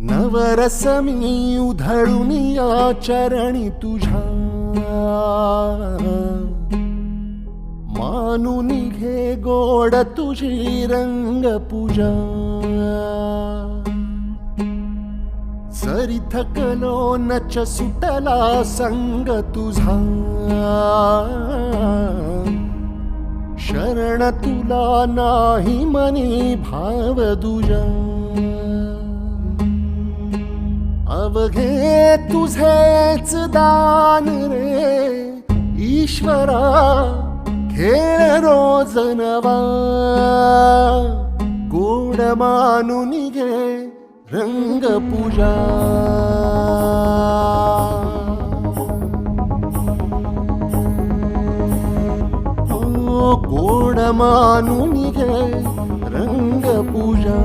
नवरस मी उधळून या चरणी तुझ्या, मानून घे गोड तुझी रंग पूजा. सरी थकलो नच सुटला संग तुझा, शरण तुला नाही मनी भाव दुजा. अवघे तुझेच दान रे ईश्वरा, खेळ रोज नवा. गोड मानून घे रंग पूजा. गोड मानून घे रंग पूजा.